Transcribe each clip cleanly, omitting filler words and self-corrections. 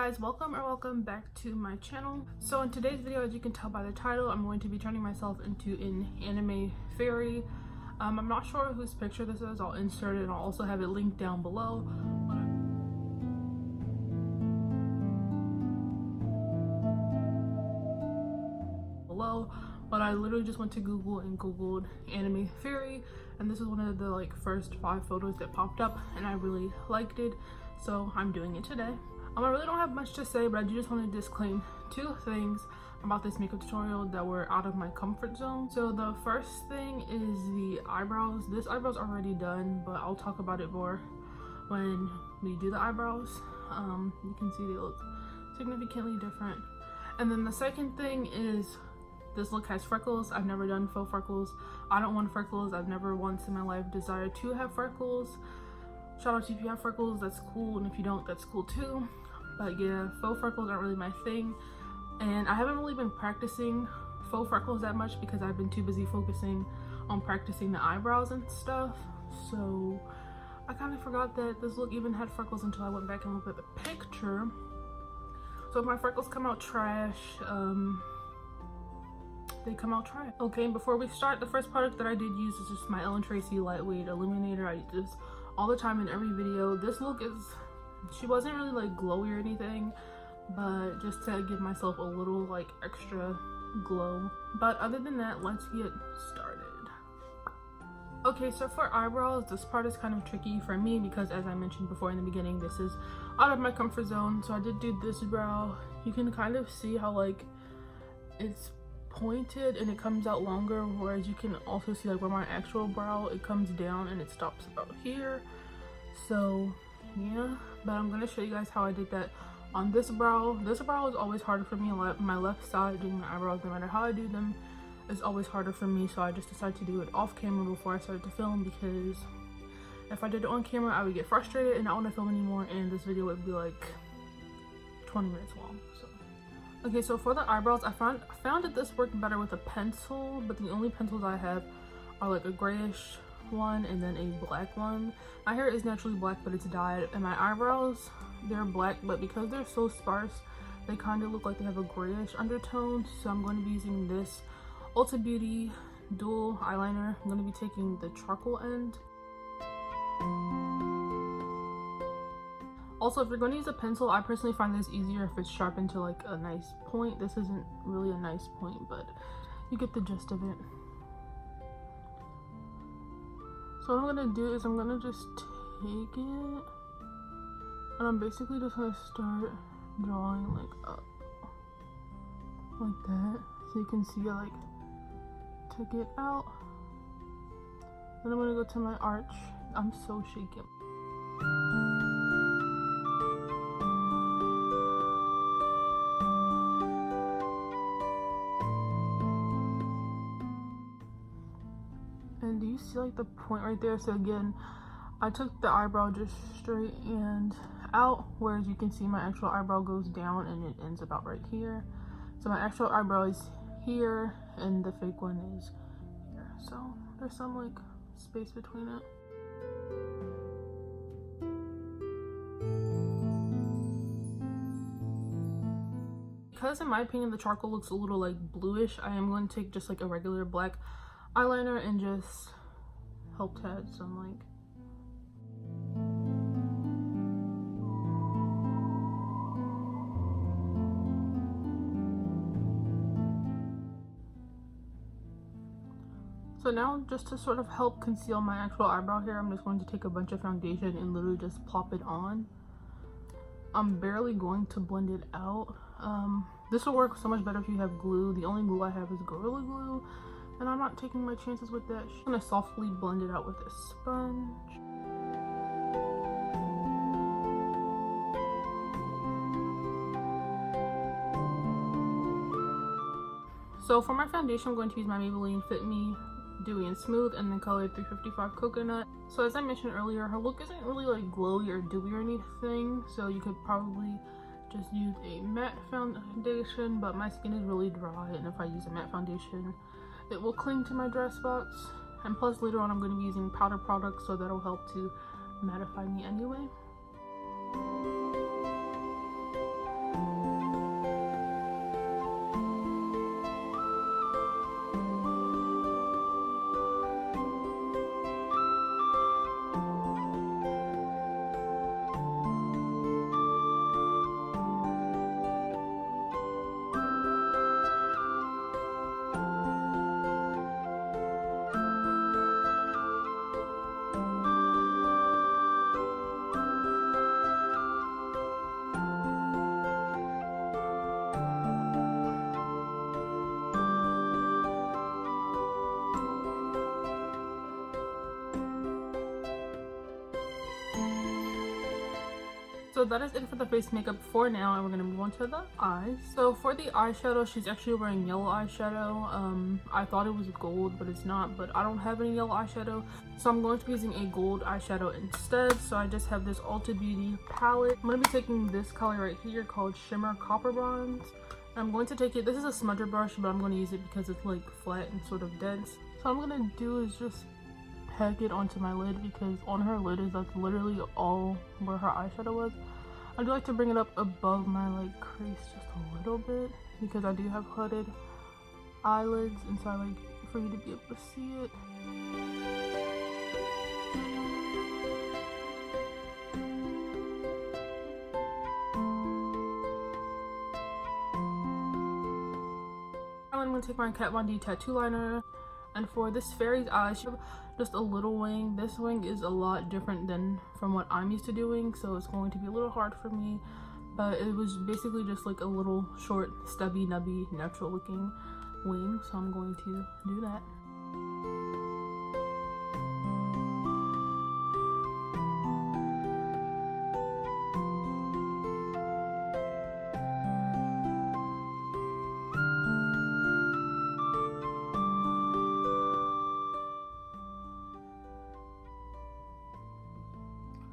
guys, welcome back to my channel. So in today's video, as you can tell by the title, I'm going to be turning myself into an anime fairy. I'm not sure whose picture this is. I'll insert it and I'll also have it linked down below. But I literally just went to Google and googled anime fairy, and this is one of the first 5 photos that popped up, and I really liked it, so I'm doing it today. I really don't have much to say, but I do just want to disclaim 2 things about this makeup tutorial that were out of my comfort zone. So the first thing is the eyebrows. This eyebrow's already done, but I'll talk about it more when we do the eyebrows. You can see they look significantly different. And then the second thing is this look has freckles. I've never done faux freckles. I don't want freckles. I've never once in my life desired to have freckles. Shout out to you if you have freckles, that's cool, and if you don't, that's cool too. But yeah, faux freckles aren't really my thing, and I haven't really been practicing faux freckles that much because I've been too busy focusing on practicing the eyebrows and stuff. So I kind of forgot that this look even had freckles until I went back and looked at the picture. So if my freckles come out trash, they come out trash. Okay, before we start, the first product that I did use is just my Ellen Tracy Lightweight Illuminator. I use this all the time in every video. This look is, she wasn't really glowy or anything, but just to give myself a little extra glow. But other than that, let's get started. Okay, so for eyebrows, this part is kind of tricky for me because, as I mentioned before in the beginning, this is out of my comfort zone. So I did do this brow. You can kind of see how it's pointed and it comes out longer, whereas you can also see where my actual brow, it comes down and it stops about here. So yeah, but I'm gonna show you guys how I did that on this brow. This brow is always harder for me. My left side doing my eyebrows, no matter how I do them, is always harder for me, so I just decided to do it off camera before I started to film, because if I did it on camera I would get frustrated and not want to film anymore, and this video would be 20 minutes long. Okay, so for the eyebrows, I found that this worked better with a pencil, but the only pencils I have are a grayish one and then a black one. My hair is naturally black, but it's dyed, and my eyebrows, they're black, but because they're so sparse, they kind of look like they have a grayish undertone. So I'm going to be using this Ulta Beauty dual eyeliner. I'm going to be taking the charcoal end. Also, if you're going to use a pencil, I personally find this easier if it's sharpened to a nice point. This isn't really a nice point, but you get the gist of it. So what I'm going to do is I'm going to just take it, and I'm basically just going to start drawing up like that. So you can see I took it out. Then I'm going to go to my arch. I'm so shaky. And do you see the point right there? So again, I took the eyebrow just straight and out, whereas you can see my actual eyebrow goes down and it ends about right here. So my actual eyebrow is here and the fake one is here. So there's some space between it. Because in my opinion the charcoal looks a little bluish, I am going to take just a regular black eyeliner and just help to add some So now, just to sort of help conceal my actual eyebrow hair, I'm just going to take a bunch of foundation and literally just plop it on. I'm barely going to blend it out. This will work so much better if you have glue. The only glue I have is Gorilla Glue, and I'm not taking my chances with that. I'm gonna softly blend it out with a sponge. So for my foundation, I'm going to use my Maybelline Fit Me Dewy and Smooth and then color 355 Coconut. So as I mentioned earlier, her look isn't really glowy or dewy or anything, so you could probably just use a matte foundation, but my skin is really dry, and if I use a matte foundation, it will cling to my dry spots. And plus later on I'm going to be using powder products, so that'll help to mattify me anyway. So that is it for the face makeup for now, and we're gonna move on to the eyes. So for the eyeshadow, she's actually wearing yellow eyeshadow. I thought it was gold, but it's not, but I don't have any yellow eyeshadow, so I'm going to be using a gold eyeshadow instead. So I just have this Ulta Beauty palette. I'm gonna be taking this color right here called Shimmer Copper Bronze. I'm going to take it, this is a smudger brush, but I'm going to use it because it's like flat and sort of dense. So what I'm going to do is just pack it onto my lid, because on her lid that's literally all where her eyeshadow was. I do like to bring it up above my like crease just a little bit, because I do have hooded eyelids, and so I like for you to be able to see it. I'm going to take my Kat Von D tattoo liner, and for this fairy's eyes, she has just a little wing. This wing is a lot different than from what I'm used to doing, so it's going to be a little hard for me, but it was basically just like a little short, stubby, nubby, natural looking wing, so I'm going to do that.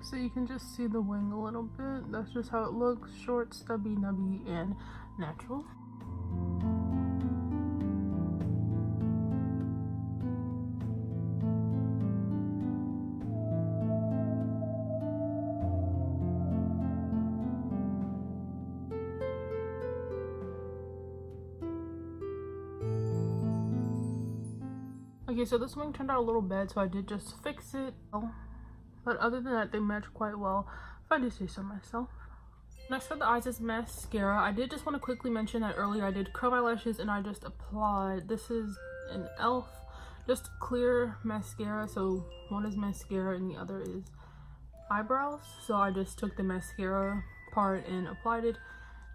So you can just see the wing a little bit. That's just how it looks. Short, stubby, nubby, and natural. Okay, so this wing turned out a little bad, so I did just fix it. But other than that, they match quite well, if I do say so myself. Next for the eyes is mascara. I did just want to quickly mention that earlier I did curl my lashes and I just applied. This is an e.l.f. just clear mascara. So one is mascara and the other is eyebrows. So I just took the mascara part and applied it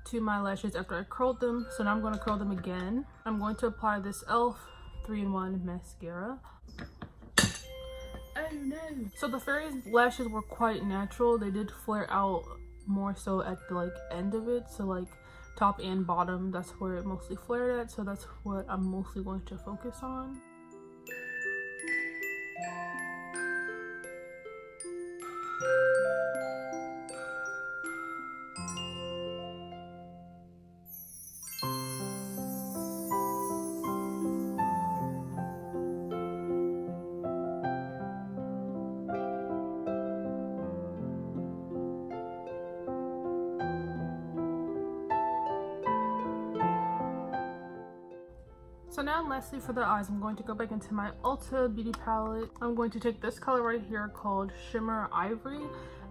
to my lashes after I curled them. So now I'm going to curl them again. I'm going to apply this e.l.f. 3-in-1 mascara. Oh no. So the fairy's lashes were quite natural. They did flare out more so at the like end of it, so like top and bottom, that's where it mostly flared at, so that's what I'm mostly going to focus on. So now lastly for the eyes, I'm going to go back into my Ulta Beauty palette. I'm going to take this color right here called Shimmer Ivory.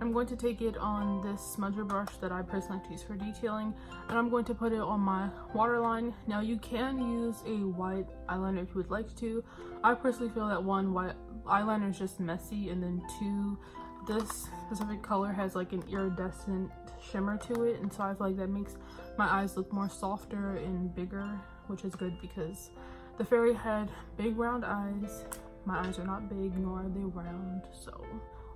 I'm going to take it on this smudger brush that I personally like to use for detailing, and I'm going to put it on my waterline. Now you can use a white eyeliner if you would like to. I personally feel that one, white eyeliner is just messy, and then two, this specific color has like an iridescent shimmer to it, and so I feel like that makes my eyes look more softer and bigger, which is good because the fairy had big round eyes. My eyes are not big, nor are they round. So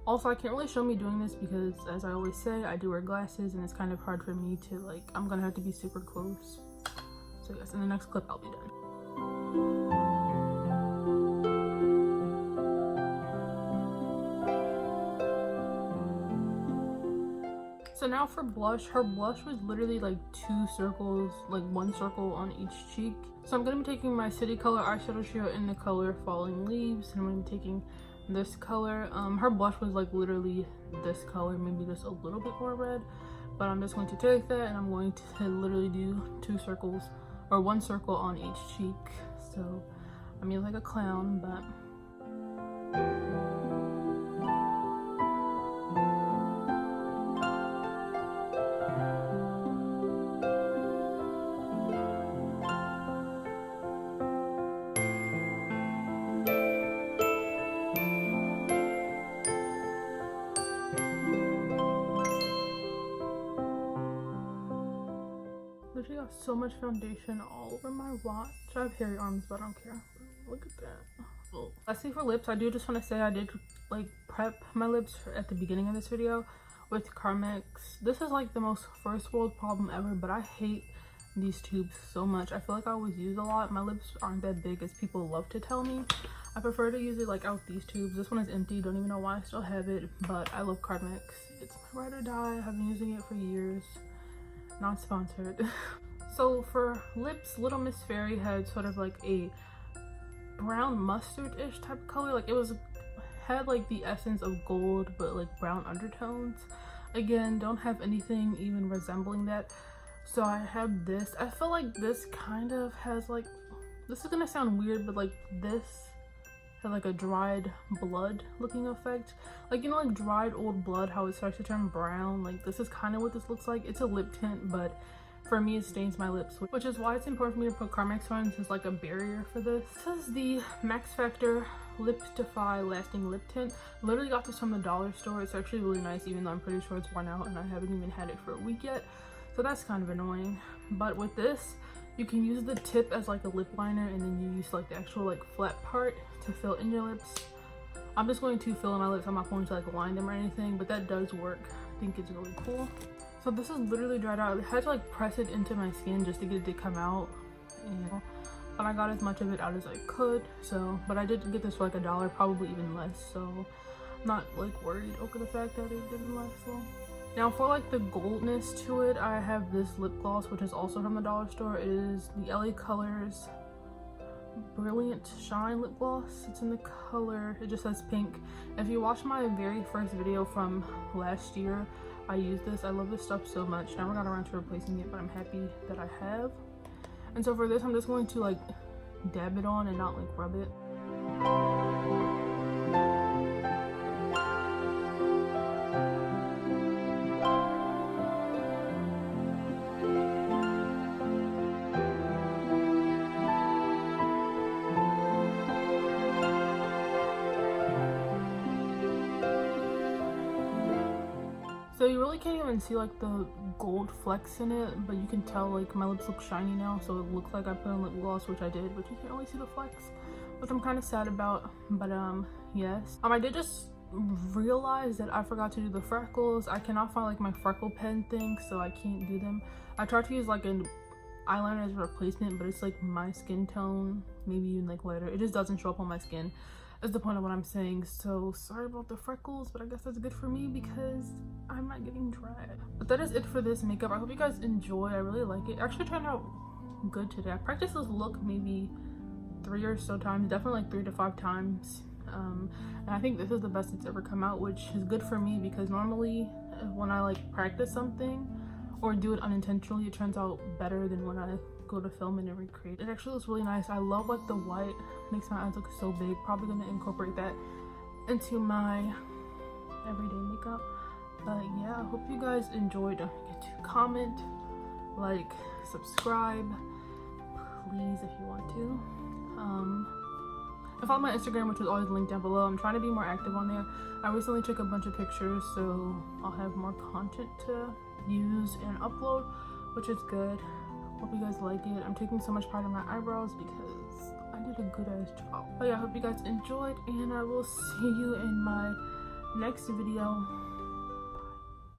also I can't really show me doing this because, as I always say, I do wear glasses and it's kind of hard for me to like, I'm gonna have to be super close. So yes, in the next clip I'll be done. So now for blush, her blush was literally like two circles, like one circle on each cheek. So I'm going to be taking my City Color eyeshadow trio in the color Falling Leaves, and I'm going to be taking this color. Her blush was like literally this color, maybe just a little bit more red, but I'm just going to take that and I'm going to literally do two circles, or one circle on each cheek. So I mean like a clown, but literally got so much foundation all over my watch. I have hairy arms, but I don't care. Look at that. Lastly for lips, I do just want to say I did like prep my lips at the beginning of this video with Carmex. This is like the most first world problem ever, but I hate these tubes so much. I feel like I always use a lot. My lips aren't that big as people love to tell me. I prefer to use it like out these tubes. This one is empty, don't even know why I still have it, but I love Carmex. It's my ride or die. I've been using it for years. Not sponsored. So for lips, Little Miss Fairy had sort of like a brown mustard-ish type of color. Like it had like the essence of gold but like brown undertones. Again, don't have anything even resembling that. So I have this. I feel like this kind of has like, this is gonna sound weird, but like this had like a dried blood looking effect. Like, you know, like dried old blood, how it starts to turn brown. Like this is kind of what this looks like. It's a lip tint, but for me it stains my lips, which is why it's important for me to put Carmex on as like a barrier for this. This is the Max Factor Liptify Lasting Lip Tint. Literally got this from the dollar store. It's actually really nice, even though I'm pretty sure it's worn out and I haven't even had it for a week yet. So that's kind of annoying. But with this, you can use the tip as like a lip liner, and then you use like the actual like flat part to fill in your lips. I'm just going to fill in my lips. I'm not going to like line them or anything, but that does work. I think it's really cool. So this is literally dried out. I had to like press it into my skin just to get it to come out. But I got as much of it out as I could. So, but I did get this for like $1, probably even less. So I'm not like worried over the fact that it didn't last long. Now for like the goldness to it, I have this lip gloss, which is also from the dollar store. It is the LA Colors Brilliant Shine lip gloss. It's in the color, it just says pink. If you watched my very first video from last year, I used this. I love this stuff so much. Never got around to replacing it, but I'm happy that I have. And so for this, I'm just going to like dab it on and not like rub it. So you really can't even see like the gold flecks in it, but you can tell like my lips look shiny now, so it looks like I put on lip gloss, which I did, but you can't really see the flecks, which I'm kind of sad about. But yes, I did just realize that I forgot to do the freckles. I cannot find like my freckle pen thing, so I can't do them. I tried to use like an eyeliner as a replacement, but it's like my skin tone, maybe even like lighter. It just doesn't show up on my skin. Is the point of what I'm saying. So sorry about the freckles, but I guess that's good for me because I'm not getting dry. But that is it for this makeup. I hope you guys enjoyed. I really like it. It actually turned out good today. I practiced this look maybe 3 or so times, definitely like 3 to 5 times, and I think this is the best it's ever come out, which is good for me because normally when I like practice something or do it unintentionally, it turns out better than when I go to film it and recreate. It actually looks really nice. I love like the white, makes my eyes look so big. Probably gonna incorporate that into my everyday makeup. But yeah, I hope you guys enjoyed. Don't forget to comment, like, subscribe, please, if you want to. And follow my Instagram, which is always linked down below. I'm trying to be more active on there. I recently took a bunch of pictures, so I'll have more content to use and upload, which is good. Hope you guys like it. I'm taking so much pride in my eyebrows because I did a good ass job. But yeah, I hope you guys enjoyed, and I will see you in my next video.